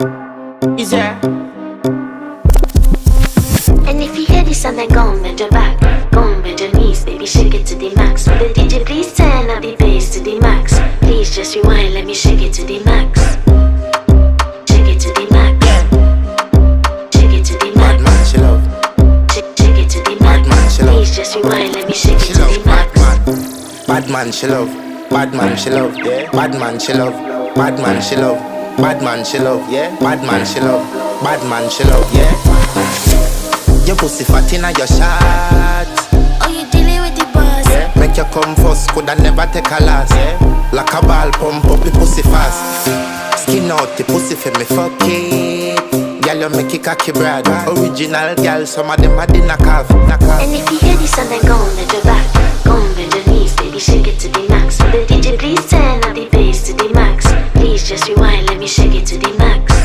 Is there? And if you hear this and then go on bend your back, go on bend your knees, baby, shake it to the max. Will the DJ please turn up the bass to the max? Please just rewind, let me shake it to the max. Shake it to the max. Shake it to the max. Bad man, she love. Shake it to the max. Bad man, she love. Please just rewind, let me shake it She to love. the max. Bad man, she love. Bad man, she love. Yeah. Bad man, she love. Bad man, she love. Bad man, she love. Yeah. Bad man, she love. Bad man, she love. Yeah. Your pussy fat inna your shot. Oh, you dealing with the boss? Yeah. Make you come first, coulda never take a last. Yeah. Like a ball pump up the pussy fast. Skin out the pussy for me fuck it. Girl, you make it cocky brad. Original girl, some of them a dinner calf. And if you hear this and then go on bend your back, go on bend your knees, baby, shake it to the max. Will the DJ please turn up the bass to the max? Please just rewind, let me shake it to the max.